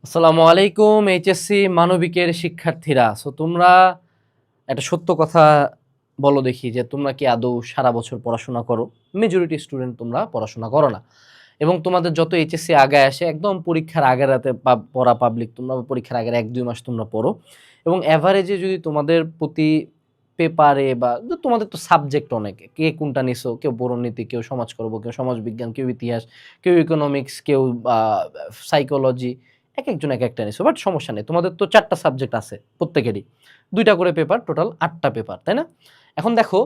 আসসালামু আলাইকুম এইচএসসি মানবিকের শিক্ষার্থীরা। তোমরা একটা সত্য কথা বলো দেখি যে তোমরা কি আদৌ সারা বছর পড়াশোনা করো? মেজরিটি স্টুডেন্ট তোমরা পড়াশোনা করো না, এবং তোমাদের যত এইচএসসি আগায় আসে একদম পরীক্ষার আগের রাতে পড়া পাবলিক তোমরা পরীক্ষার আগের 1-2 মাস তোমরা পড়ো, এবং অ্যাভারেজে যদি তোমাদের প্রতি পেপারে বা তোমাদের তো সাবজেক্ট অনেক, কে কোনটা নিছো, কেউ পৌরনীতি, কেউ সমাজকর্ম, কেউ সমাজবিজ্ঞান, কেউ ইতিহাস, কেউ ইকোনমিক্স, কেউ সাইকোলজি, এক একজন এক একটা নিছো, বাট সমস্যা নেই, তোমাদের তো 4টা সাবজেক্ট আছে প্রত্যেকেরই, 2টা করে পেপার, টোটাল 8টা পেপার, তাই না? এখন দেখো,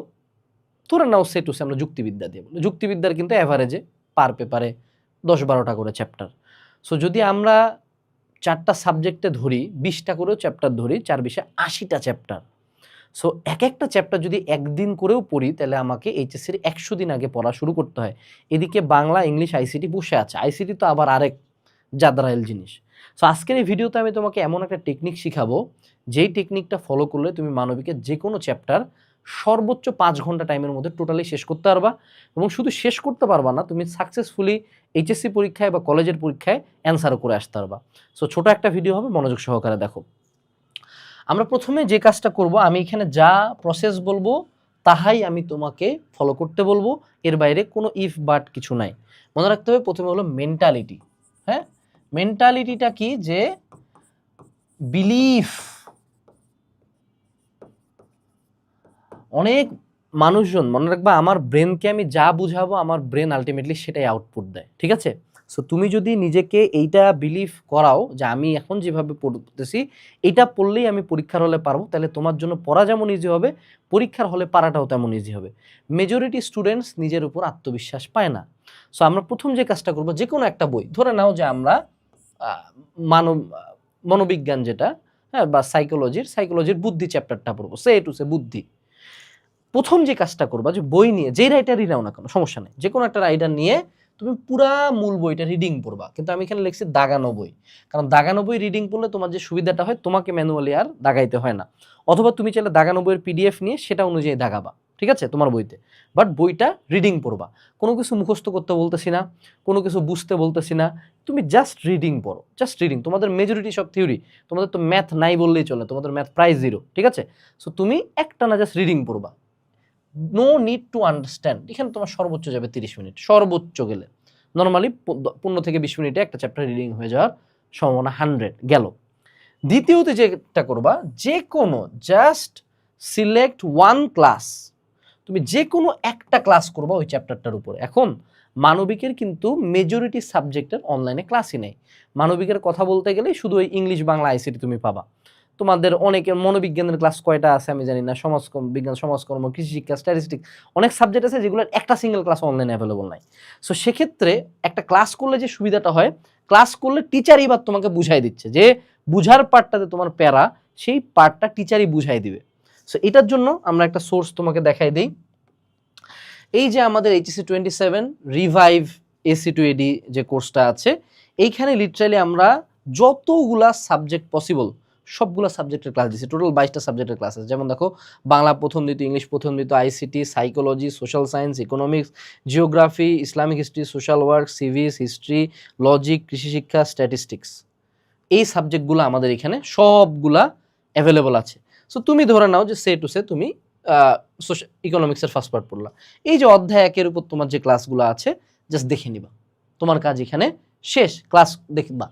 ধরে নাও সে টু সে আমরা যুক্তিবিদ্যা দিয়ে বলি, যুক্তিবিদ্যার কিন্তু অ্যাভারেজে পার পেপারে 10-12টা করে চ্যাপ্টার। সো যদি আমরা 4টা সাবজেক্টে ধরি, 20টা করেও চ্যাপ্টার ধরি, 4-20-80টা চ্যাপ্টার। সো এক একটা চ্যাপ্টার যদি একদিন করেও পড়ি, তাহলে আমাকে এইচএসসির 100 দিন আগে পড়া শুরু করতে হয়। এদিকে বাংলা, ইংলিশ, আইসিটি বসে আছে, আইসিটি তো আবার আরেক জাদরাইল জিনিস। সো আজকের এই ভিডিওতে আমি তোমাকে এমন একটা টেকনিক শিখাবো, যেই টেকনিকটা ফলো করলে তুমি মানবিকের যে কোনো চ্যাপ্টার সর্বোচ্চ 5 ঘন্টা টাইমের মধ্যে টোটালি শেষ করতে পারবা, এবং শুধু শেষ করতে পারবা না, তুমি সাকসেসফুলি এইচএসসি পরীক্ষায় বা কলেজের পরীক্ষায় অ্যান্সারও করে আসতে পারবা। সো ছোট একটা ভিডিও হবে, মনোযোগ সহকারে দেখো। আমরা প্রথমে যে কাজটা করব, আমি এখানে যা প্রসেস বলবো তাহাই আমি তোমাকে ফলো করতে বলবো, এর বাইরে কোনো ইফ বাট কিছু নাই। মনে রাখতে হবে প্রথমে হলো মেন্টালিটি। হ্যাঁ, মেন্টালিটিটা কি? যে বিলিফ। অনেক মানুষজন মনে রাখবা, আমার ব্রেনকে আমি যা বুঝাবো আমার ব্রেন আলটিমেটলি সেটাই আউটপুট দেয়, ঠিক আছে? সো তুমি যদি নিজেকে এইটা বিলিভ করাও যে আমি এখন যেভাবে পড়তেছি এটা পড়লেই আমি পরীক্ষার হলে পারবো, তাহলে তোমার জন্য পড়া যেমন ইজি হবে, পরীক্ষার হলে পারাটাও তেমন ইজি হবে। মেজরিটি স্টুডেন্টস নিজের উপর আত্মবিশ্বাস পায় না। সো আমরা প্রথম যে কাজটা করবো, যে কোনো একটা বই ধরে নাও যে আমরা মানব মনোবিজ্ঞান যেটা, হ্যাঁ, বা সাইকোলজির বুদ্ধি চ্যাপ্টারটা পড়বো, সে টু সে বুদ্ধি। প্রথম যে কাজটা করবা, যে বই নিয়ে যে রাইটারই নাও না কেন সমস্যা নেই, যে কোনো একটা রাইটার নিয়ে তুমি পুরা মূল বইটা রিডিং পড়বা, কিন্তু আমি এখানে লিখছি দাগানো বই, কারণ দাগানো বই রিডিং পড়লে তোমার যে সুবিধাটা হয়, তোমাকে ম্যানুয়ালি আর দাগাইতে হয় না। অথবা তুমি চাইলে দাগানো বইয়ের পিডিএফ নিয়ে সেটা অনুযায়ী দাগাবা, ঠিক আছে, তোমার বইতে। বাট বইটা রিডিং পড়বা, কোনো কিছু মুখস্থ করতে বলতেছি না, কোনো কিছু বুঝতে বলতেছি না, তুমি জাস্ট রিডিং পড়ো, জাস্ট রিডিং। তোমাদের মেজরিটি সব থিওরি, তোমাদের তো ম্যাথ নাই বললেই চলে, তোমাদের ম্যাথ প্রায় 0, ঠিক আছে? সো তুমি একটা না জাস্ট রিডিং পড়বা, নো নিড টু আন্ডারস্ট্যান্ড। এখানে তোমার সর্বোচ্চ যাবে 30 মিনিট, সর্বোচ্চ গেলে। নর্মালি 15 থেকে 20 মিনিটে একটা চ্যাপ্টার রিডিং হয়ে যাওয়ার সম্ভাবনা 100 গেল। দ্বিতীয়ত যেটা করবা, যে কোনো জাস্ট সিলেক্ট ওয়ান ক্লাস, তুমি যে কোনো একটা ক্লাস করবা ওই চ্যাপ্টারটার উপরে। এখন মানবিকের কিন্তু মেজরিটি সাবজেক্টের অনলাইনে ক্লাসই নেই। মানবিকের কথা বলতে গেলে শুধু ওই ইংলিশ, বাংলা, আইসিটি তুমি পাবা। তোমাদের অনেকের মনোবিজ্ঞানের ক্লাস কয়টা আছে আমি জানি না, বিজ্ঞান, সমাজকর্ম, কৃষি শিক্ষা, স্ট্যাটিস্টিক্স, অনেক সাবজেক্ট আছে যেগুলোর একটা সিঙ্গেল ক্লাস অনলাইনে অ্যাভেলেবল নাই। সো সেক্ষেত্রে একটা ক্লাস করলে যে সুবিধাটা হয়, ক্লাস করলে টিচারই বা তোমাকে বুঝাই দিচ্ছে, যে বুঝার পার্টটাতে তোমার প্যারা, সেই পার্টটা টিচারই বুঝাই দিবে। সো এটার জন্য আমরা একটা সোর্স তোমাকে দেখাই দিই। এই যে আমাদের এইচএসসি 27 রিভাইভ এসি টু এডি যে কোর্সটা আছে, এইখানে লিটারালি আমরা যতগুলা সাবজেক্ট পসিবল সবগুলা সাবজেক্টের ক্লাস দিচ্ছি। টোটাল 22টা সাবজেক্টের ক্লাস আছে। যেমন দেখো, বাংলা প্রথম দ্বিতীয়, ইংলিশ প্রথম দ্বিতীয়, ICT, psychology, social science, economics, geography, Islamic history, social work, civics, history, logic, কৃষি শিক্ষা, স্ট্যাটিস্টিক্স, এই সাবজেক্টগুলো আমাদের এখানে সবগুলা অ্যাভেলেবল আছে। সো তুমি ধরে নাও যে সে টু সে তুমি ইকোনমিক্সের ফার্স্ট পার্ট পড়লা, এই যে অধ্যায় 1-এর উপর তোমার যে ক্লাসগুলো আছে জাস্ট দেখে নিবা, তোমার কাজ এখানে শেষ, ক্লাস দেখবা।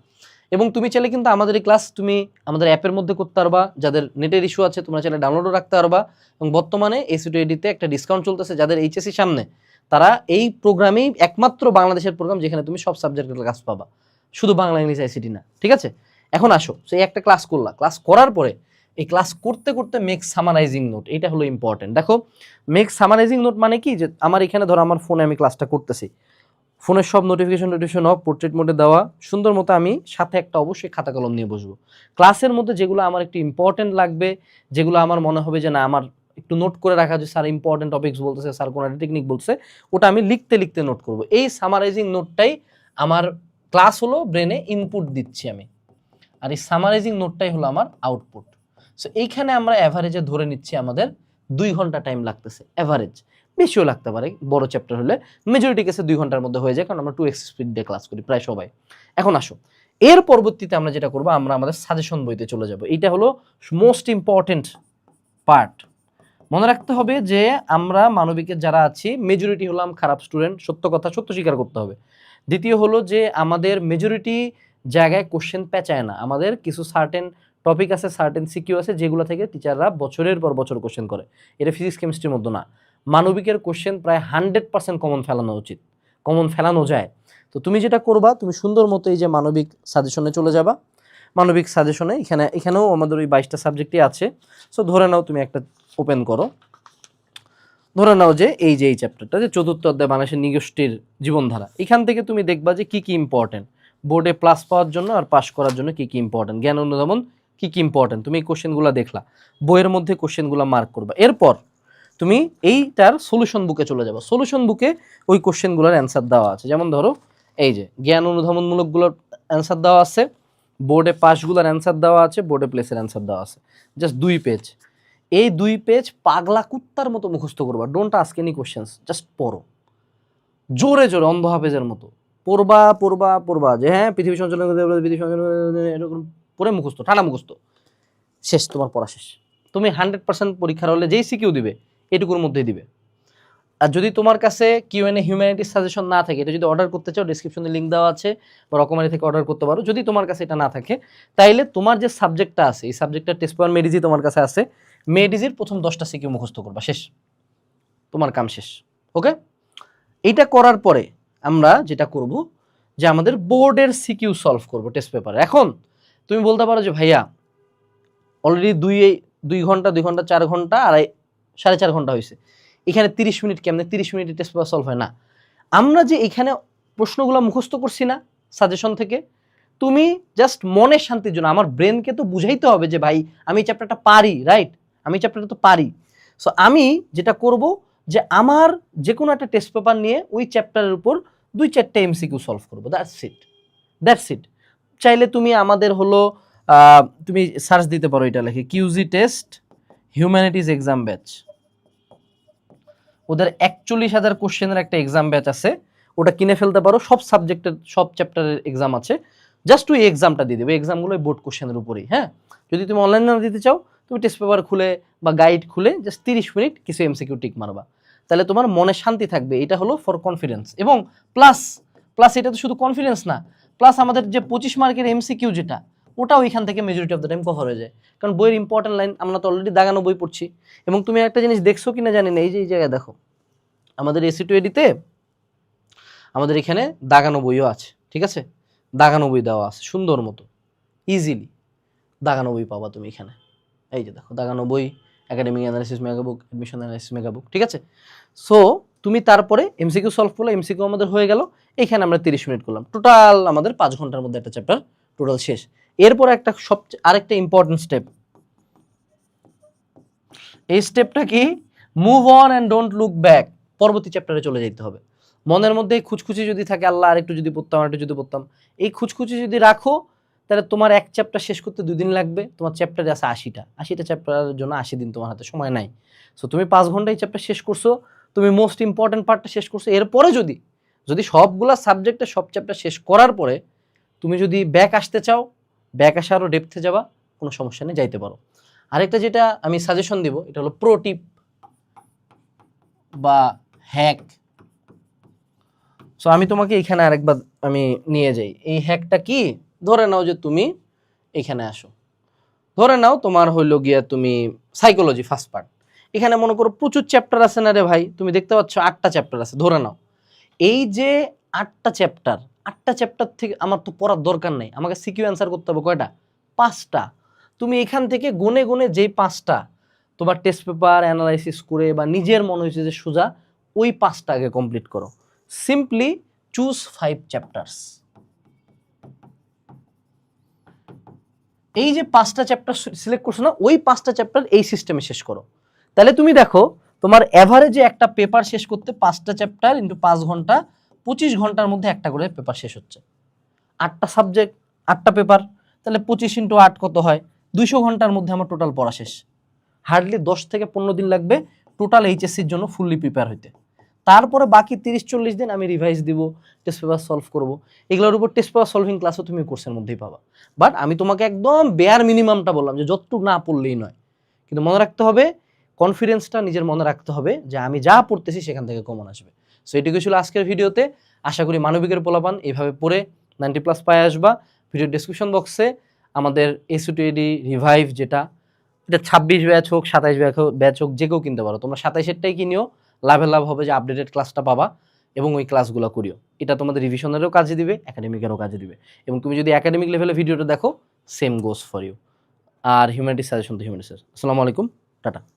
এবং তুমি চাইলে কিন্তু আমাদের এই ক্লাস তুমি আমাদের অ্যাপের মধ্যে করতে পারবা, যাদের নেটের ইস্যু আছে তোমরা চাইলে ডাউনলোডও রাখতে পারবা। এবং বর্তমানে এসি টু এডিতে একটা ডিসকাউন্ট চলতেছে, যাদের এইচএসসি সামনে, তারা এই প্রোগ্রামেই একমাত্র বাংলাদেশের প্রোগ্রাম যেখানে তুমি সব সাবজেক্টের ক্লাস পাবা, শুধু বাংলা, ইংলিশ, আইসিটি না, ঠিক আছে? এখন আসো, সেই একটা ক্লাস করলা, ক্লাস করার পরে এই ক্লাস করতে করতে মেক সামারাইজিং নোট, এটা হলো ইম্পর্টেন্ট। দেখো, মেক সামারাইজিং নোট মানে কি, যে আমার এখানে ধরো আমার ফোনে আমি ক্লাসটা করতেছি, ফোনের সব নোটিফিকেশন অফ, পোর্ট্রেট মোডে দেওয়া, সুন্দর মতো আমি সাথে একটা অবশ্যই খাতা কলম নিয়ে বসবো। ক্লাসের মধ্যে যেগুলো আমার একটু ইম্পর্টেন্ট লাগবে, যেগুলো আমার মনে হবে যে না আমার একটু নোট করে রাখা, যে স্যার ইম্পর্টেন্ট টপিকস বলতেছে, স্যার কোনো একটা টেকনিক বলছে, ওটা আমি লিখতে লিখতে নোট করব। এই সামারাইজিং নোটটাই আমার ক্লাস হলো, ব্রেনে ইনপুট দিচ্ছি আমি, আর এই সামারাইজিং নোটটাই হলো আমার আউটপুট। সো এইখানে আমরা অ্যাভারেজে ধরে নিচ্ছি আমাদের 2 ঘন্টা টাইম লাগতেছে, অ্যাভারেজ, বেশিও লাগতে পারে বড় চ্যাপ্টার হলে, মেজরিটি কেসে 2 ঘন্টার মধ্যে হয়ে যায়, কারণ আমরা 2x স্পিড দিয়ে ক্লাস করি প্রায় সবাই। এখন আসো, এর পরবর্তীতে আমরা যেটা করবো, আমরা আমাদের সাজেশন বইতে চলে যাব। এটা হলো মোস্ট ইম্পর্টেন্ট পার্ট। মনে রাখতে হবে যে আমরা মানবিকের যারা আছি মেজরিটি হলাম খারাপ স্টুডেন্ট, সত্য কথা সত্য স্বীকার করতে হবে। দ্বিতীয় হলো যে আমাদের মেজরিটি জায়গায় কোশ্চেন পেঁচায় না, আমাদের কিছু সার্টেন টপিক আছে, সার্টেন সিকিউ আছে যেগুলো থেকে টিচাররা বছরের পর বছর কোশ্চেন করে। এটা ফিজিক্স কেমিস্ট্রির মধ্যে না। মানবিকের কোশ্চেন প্রায় 100% কমন ফেলানো উচিত, কমন ফেলানো যায়। তো তুমি যেটা করবা, তুমি সুন্দর মতো এই যে মানবিক সাজেশনে চলে যাবা। মানবিক সাজেশনে এখানেও আমাদের ওই 22টা সাবজেক্টই আছে। সো ধরে নাও তুমি একটা ওপেন করো, ধরে নাও যে এই চ্যাপ্টারটা, যে চতুর্থ অধ্যায় বাংলাদেশের নৃগোষ্ঠীর জীবনধারা, এখান থেকে তুমি দেখবা যে কি কি ইম্পর্টেন্ট বোর্ডে প্লাস পাওয়ার জন্য আর পাস করার জন্য কি কি ইম্পর্টেন্ট, জ্ঞান অনুধাবন কি কি ইম্পর্টেন্ট, তুমি এই কোশ্চেনগুলো দেখলা, বইয়ের মধ্যে কোশ্চেনগুলো মার্ক করবা। এরপর তুমি এইটার সলিউশন বুকে চলে যাবে। সলিউশন বুকে ওই কোশ্চেনগুলোর অ্যান্সার দেওয়া আছে। যেমন ধরো এই যে জ্ঞান অনুধাবনমূলকগুলোর অ্যান্সার দেওয়া আছে, বোর্ডে পাসগুলোর অ্যান্সার দেওয়া আছে, বোর্ডে প্লেসের অ্যান্সার দেওয়া আছে, জাস্ট 2 পেজ। এই 2 পেজ পাগলা কুত্তার মতো মুখস্থ করবা। Don't ask any questions, just পড়ো জোরে জোরে অন্ধ হাফেজের মতো পড়বা পড়বা পড়বা, যে হ্যাঁ পৃথিবী সঞ্চালন এরকম পড়ে মুখস্থ, ঠান্ডা মুখস্থ, শেষ, তোমার পড়া শেষ। তুমি 100% পরীক্ষার হলে যেই সিকিউ দিবে এটুকুর মধ্যেই দিবে। আর যদি তোমার কাছে কিউএনএ হিউম্যানিটিস সাজেশন না থাকে, এটা যদি অর্ডার করতে চাও ডেসক্রিপশনে লিঙ্ক দেওয়া আছে, বা রকমারি থেকে অর্ডার করতে পারো। যদি তোমার কাছে এটা না থাকে তাইলে তোমার যে সাবজেক্টটা আছে, এই সাবজেক্টটা টেস্ট পেপার মেডিজি তোমার কাছে আছে, মেডিজির প্রথম 10টা সিকিউ মুখস্থ করবা, শেষ, তোমার কাম শেষ। ওকে, এইটা করার পরে আমরা যেটা করব যে আমাদের বোর্ডের সিকিউ সলভ করব টেস্ট পেপারে। এখন তুমি বলতে পারো যে ভাইয়া অলরেডি 2 ঘন্টা 4 ঘন্টা 4.5 ঘন্টা হয়েছে, এখানে 30 মিনিট কেমনে 30 মিনিটে টেস্ট পেপার সলভ হয় না। আমরা যে এখানে প্রশ্নগুলো মুখস্থ করছি না সাজেশন থেকে, তুমি জাস্ট মনের শান্তির জন্য, আমার ব্রেনকে তো বুঝাইতে হবে যে ভাই আমি এই চ্যাপ্টারটা পারি, রাইট, আমি এই চ্যাপ্টারটা তো পারি। সো আমি যেটা করব যে আমার যে কোনো একটা টেস্ট পেপার নিয়ে ওই চ্যাপ্টারের উপর 2-4টা এমসিকিউ সলভ করবো, দ্যাটস ইট। চাইলে তুমি আমাদের হলো তুমি সার্চ দিতে পারো, এটা লেখে কিউজি টেস্ট হিউম্যানিটিজ এক্সাম ব্যাচ। ওদের 41,000 কোশ্চেনের একটা এক্সাম ব্যাচ আছে, ওটা কিনে ফেলতে পারো। সব সাবজেক্টের সব চ্যাপ্টারের এক্সাম আছে, জাস্ট ওই এক্সামটা দিয়ে দেবে। এক্সামগুলো বোর্ড কোশ্চেনের উপরেই। হ্যাঁ, যদি তুমি অনলাইনে না দিতে চাও, তুমি টেস্ট পেপার খুলে বা গাইড খুলে জাস্ট 30 মিনিট কিছু এমসিকিউ টিক মারবা, তাহলে তোমার মনে শান্তি থাকবে। এটা হলো ফর কনফিডেন্স। এবং প্লাস এটা তো শুধু কনফিডেন্স না, প্লাস আমাদের যে 25 মার্কের এমসিকিউ যেটা, ওটাও এখান থেকে majority of the time cover হয়ে যায়। কারণ বইয়ের ইম্পর্টেন্ট লাইন আমরা তো অলরেডি দাগানো বই পড়ছি। এবং তুমি একটা জিনিস দেখছো কিনা জানি না, এই যে এই জায়গায় দেখো আমাদের এসি2 এডিতে আমাদের এখানে দাগানো বইও আছে, ঠিক আছে, দাগানো বই দেওয়া আছে সুন্দর মতো, ইজিলি দাগানো বই পাবা তুমি এখানে। এই যে দেখো দাগানো বই, একাডেমিক অ্যানালাইসিস মেগাবুক, অ্যাডমিশন অ্যানালাইসিস মেগাবুক, ঠিক আছে। সো তুমি তারপরে এমসিকিউ সলভ করলে, এমসিকিউ আমাদের হয়ে গেল, এখানে আমরা 30 মিনিট করলাম, টোটাল আমাদের 5 ঘন্টার মধ্যে একটা চ্যাপ্টার টোটাল শেষ। এরপর একটা আরেকটা ইম্পর্টেন্ট স্টেপ, এই স্টেপটা কি, move on and don't look back. পরবর্তী চ্যাপ্টারে চলে যেতে হবে। মনের মধ্যে এই খুচখুচি যদি থাকে, আল্লাহ আরেকটু যদি পড়তাম, আরেকটু যদি পড়তাম, এই খুচখুচি যদি রাখো, তাহলে তোমার এক চ্যাপ্টার শেষ করতে 2 দিন লাগবে। তোমার চ্যাপ্টারে আছে 80টা চ্যাপ্টারের জন্য 80 দিন তোমার হাতে সময় নাই। সো তুমি 5 ঘন্টায় চ্যাপ্টার শেষ করছো, তুমি মোস্ট ইম্পর্টেন্ট পার্টটা শেষ করছো। এরপরে যদি সবগুলা সাবজেক্টে সব চ্যাপ্টার শেষ করার পরে তুমি যদি ব্যাক আসতে চাও, ব্যাক আসা আরও ডেপথে যাবা, কোনো সমস্যা নেই, যাইতে পারো। আরেকটা যেটা আমি সাজেশন দিব, এটা হলো প্রো টিপ বা হ্যাক। সো আমি তোমাকে এখানে আরেকবার আমি নিয়ে যাই। এই হ্যাকটা কি, ধরে নাও যে তুমি এখানে আসো, ধরে নাও তোমার হইলো গিয়া তুমি সাইকোলজি ফার্স্ট পার্ট, এখানে মনে করো প্রচুর চ্যাপ্টার আছে না রে ভাই, তুমি দেখতে পাচ্ছ 8টা চ্যাপ্টার আছে। ধরে নাও এই যে 8টা চ্যাপ্টার থেকে আমার তো পড়ার দরকার নেই, আমাকে সিকিউ অ্যান্সার করতে হবে কয়টা, 5টা। তুমি এখান থেকে গুনে গুনে যেই 5টা তোমার টেস্ট পেপার অ্যানালাইসিস করে বা নিজের মনে হয়েছে যে সোজা, ওই 5টা আগে কমপ্লিট করো। Simply choose 5 chapters. এই যে 5টা চ্যাপ্টার সিলেক্ট করছো না, ওই 5টা চ্যাপ্টার এই সিস্টেমে শেষ করো। তাহলে তুমি দেখো তোমার এভারেজে একটা পেপার শেষ করতে 5টা চ্যাপ্টার ইন্টু 5 ঘন্টা, 25 ঘন্টার মধ্যে একটা করে পেপার শেষ হচ্ছে। 8টা সাবজেক্ট 8টা পেপার, তাহলে 25 ইন্টু 8 কত হয়, 200 ঘন্টার মধ্যে আমার টোটাল পড়া শেষ। হার্ডলি 10 থেকে 15 দিন লাগবে টোটাল এইচএসসির জন্য ফুললি প্রিপেয়ার হইতে। তারপরে বাকি 30-40 দিন আমি রিভাইজ দিব, টেস্ট পেপার সলভ করব। এগুলোর উপর টেস্ট পেপার সলভিং ক্লাসও তুমি কোর্সের মধ্যেই পাবা। বাট আমি তোমাকে একদম বেয়ার মিনিমামটা বললাম যে যতটুকু না পড়লেই নয়, কিন্তু মনে রাখতে হবে, কনফিডেন্সটা নিজের মনে রাখতে হবে যে আমি যা পড়তেছি সেখান থেকে কমন আসবে। সো এটুকু ছিল আজকের ভিডিওতে। আশা করি মানবিকের পোলাপান এইভাবে পড়ে 90+ পায়ে আসবা। ভিডিও ডেসক্রিপশন বক্সে আমাদের এসইউটিডি রিভাইভ যেটা, এটা 26 ব্যাচ হোক 27 ব্যাচ হোক যে কেউ কিনতে পারো। তোমরা 27-এরটাই কিনিও, লাভের লাভ হবে যে আপডেটেড ক্লাসটা পাবা এবং ওই ক্লাসগুলো করিও। এটা তোমাদের রিভিশনেরও কাজে দিবে, একাডেমিকেরও কাজে দিবে। এবং তুমি যদি একাডেমিক লেভেলে ভিডিওটা দেখো, সেম গোস ফর ইউ। আর হিউম্যানিটিস সাজেশন তো হিউম্যানিটিস। আসসালামু আলাইকুম, টাটা।